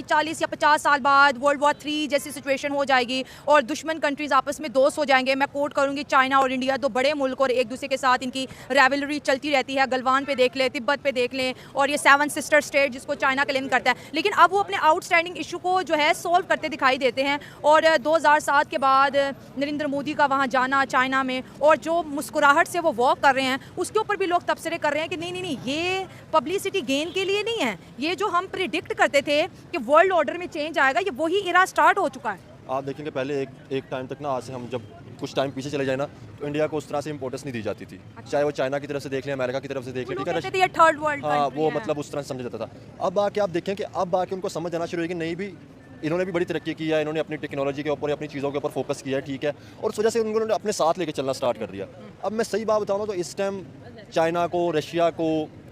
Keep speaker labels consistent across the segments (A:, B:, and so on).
A: 40 या 50 साल बाद वर्ल्ड वॉर 3 जैसी सिचुएशन हो जाएगी और दुश्मन कंट्रीज आपस में दोस्त हो जाएंगे। मैं कोट करूंगी, चाइना और इंडिया दो बड़े मुल्क और एक दूसरे के साथ इनकी राइवलरी चलती रहती है। गलवान पे देख लें, तिब्बत पे देख लें, और ये 7 सिस्टर स्टेट जिसको चाइना क्लेम करता है। लेकिन अब वो अपने आउटस्टैंडिंग इशू को जो है सोल्व करते दिखाई देते हैं। और 2007 के बाद नरेंद्र मोदी का वहाँ जाना चाइना में और जो मुस्कुराहट से वो वॉक कर रहे हैं, उसके ऊपर भी लोग तबसरे कर रहे हैं कि नहीं नहीं नहीं, ये पब्लिसिटी गेन के लिए नहीं है। ये जो हम प्रिडिक्ट करते थे कि वर्ल्ड ऑर्डर में चेंज आएगा, ये वही इरा स्टार्ट हो चुका है।
B: आप देखेंगे पहले एक टाइम तक ना, आज से हम जब कुछ टाइम पीछे चले जाए ना, तो इंडिया को उस तरह से इंपॉर्टेंस नहीं दी जाती थी। चाहे वो चाइना की तरफ से देख लें, अमेरिका की तरफ से देख लें, ठीक है,
A: ये थर्ड वर्ल्ड,
B: हाँ, वो मतलब उस तरह से समझा जाता था। अब आके आप देखें कि अब आके उनको समझ आना शुरू हुई कि नहीं भी, इन्होंने भी बड़ी तरक्की की है, इन्होंने अपनी टेक्नोलॉजी के ऊपर, अपनी चीज़ों के ऊपर फोकस किया है, ठीक है, और उस वजह से उन्होंने अपने साथ लेके चलना स्टार्ट कर दिया। अब मैं सही बात बताऊँ ना, तो इस टाइम चाइना को, रशिया को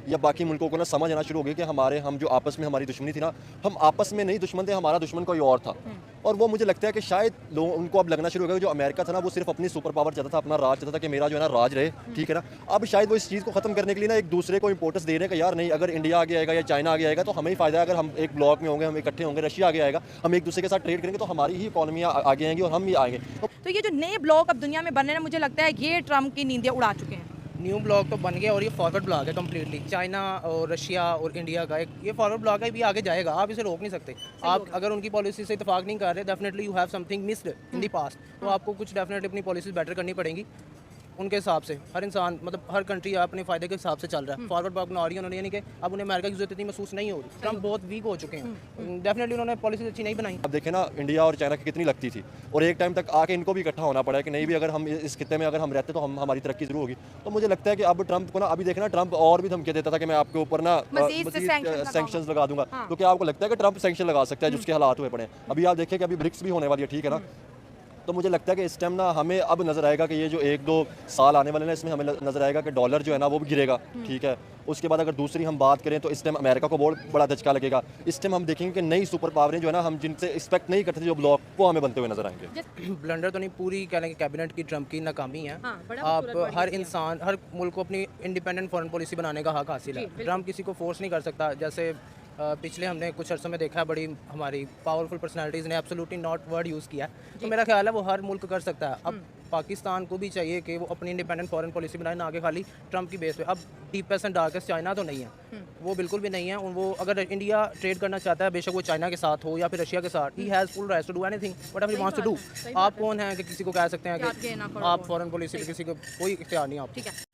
B: या बाकी मुल्कों को ना समझ आना शुरू हो गया कि हम जो आपस में हमारी दुश्मनी थी ना, हम आपस में नहीं दुश्मन थे, हमारा दुश्मन कोई और था। और वो मुझे लगता है कि शायद उनको अब लगना शुरू हो गया, जो अमेरिका था ना, वो सिर्फ अपनी सुपर पावर चाहता था, अपना राज चाहता था कि मेरा जो है ना राज रहे, ठीक है ना। अब शायद वो इस चीज़ को खत्म करने के लिए ना एक दूसरे को इंपॉर्टेंस दे रहे हैं कि यार नहीं, अगर इंडिया आगे आएगा या चाइना आगे आएगा तो हमें ही फायदा है। अगर हम एक ब्लॉक में होंगे, हम इकट्ठे होंगे, रशिया आगे आएगा, हम एक दूसरे के साथ ट्रेड करेंगे तो हमारी ही इकॉनमी आगे आएंगी और हम ही आएंगे।
A: तो ये जो नए ब्लॉक अब दुनिया में बन रहे हैं, मुझे लगता है ये ट्रम्प की नींदें उड़ा चुके हैं।
C: न्यू ब्लॉक तो बन गया और ये फॉरवर्ड ब्लॉक है कम्प्लीटली। चाइना और रशिया और इंडिया का एक ये फॉरवर्ड ब्लॉक है, भी आगे जाएगा, आप इसे रोक नहीं सकते। आप अगर उनकी पॉलिसी से इत्तेफाक नहीं कर रहे, definitely you have something missed in the past, तो आपको कुछ डेफिनेटली अपनी पॉलिसीज बेटर करनी पड़ेगी उनके हिसाब से। हर इंसान मतलब हर कंट्री अपने फ़ायदे के हिसाब से चल रहा है। फॉरवर्ड ब्लॉक बना रही है उन्होंने, यानी कि अब उन्हें अमेरिका की जरूरत इतनी महसूस नहीं हो रही। ट्रम्प बहुत वीक हो चुके हैं, डेफिनेटली उन्होंने पॉलिसी अच्छी नहीं बनाई।
B: अब देखें ना, इंडिया और चाइना की कितनी लगती थी, और एक टाइम तक आके इनको भी इकट्ठा होना पड़ा है कि नहीं भी, अगर हम इस खित्ते में अगर हम रहते तो हमारी तरक्की जरूर होगी। तो मुझे लगता है कि अब ट्रम्प को ना, अभी देखना, ट्रम्प और भी धमकी देता था कि मैं आपके ऊपर ना सैंक्शंस लगा दूंगा, क्योंकि आपको लगता है कि ट्रम्प सैंक्शन लगा सकता है जिसके हालात हुए पड़े हैं। अभी आप देखिए कि अभी ब्रिक्स भी होने वाली है, ठीक है ना। तो मुझे लगता है कि इस टाइम ना हमें अब नज़र आएगा कि ये जो 1-2 साल आने वाले हैं, इसमें हमें नज़र आएगा कि डॉलर जो है ना वो भी गिरेगा, ठीक है। उसके बाद अगर दूसरी हम बात करें तो इस टाइम अमेरिका को बहुत बड़ा धचका लगेगा। इस टाइम हम देखेंगे कि नई सुपर पावरें जो है ना, हम जिनसे एक्सपेक्ट नहीं करते थे जो ब्लॉक, वो हमें बनते हुए नजर आएंगे।
C: ब्लंडर तो नहीं, पूरी कह लेंगे कैबिनेट की ट्रम्प की नाकामी है। आप हर इंसान, हर मुल्क को अपनी इंडिपेंडेंट फॉरेन पॉलिसी बनाने का हक हासिल है। ट्रम्प किसी को फोर्स नहीं कर सकता। जैसे पिछले हमने कुछ अर्सों में देखा है, बड़ी हमारी पावरफुल पर्सनालिटीज़ ने एब्सोल्युटली नॉट वर्ड यूज़ किया, तो मेरा ख्याल है वो हर मुल्क कर सकता है। अब पाकिस्तान को भी चाहिए कि वो अपनी इंडिपेंडेंट फॉरेन पॉलिसी बनाए, ना आगे खाली ट्रम्प की बेस पे। अब डीपेस्ट एंड डार्केस्ट चाइना तो नहीं है, वो बिल्कुल भी नहीं है। वो अगर इंडिया ट्रेड करना चाहता है, बेशक वो चाइना के साथ हो या फिर रशिया के साथ, he has full rights to do anything whatever he wants to do. आप कौन हैं कि किसी को कह सकते हैं कि आप फॉरेन पॉलिसी पे किसी को कोई इख्तियार नहीं है आप।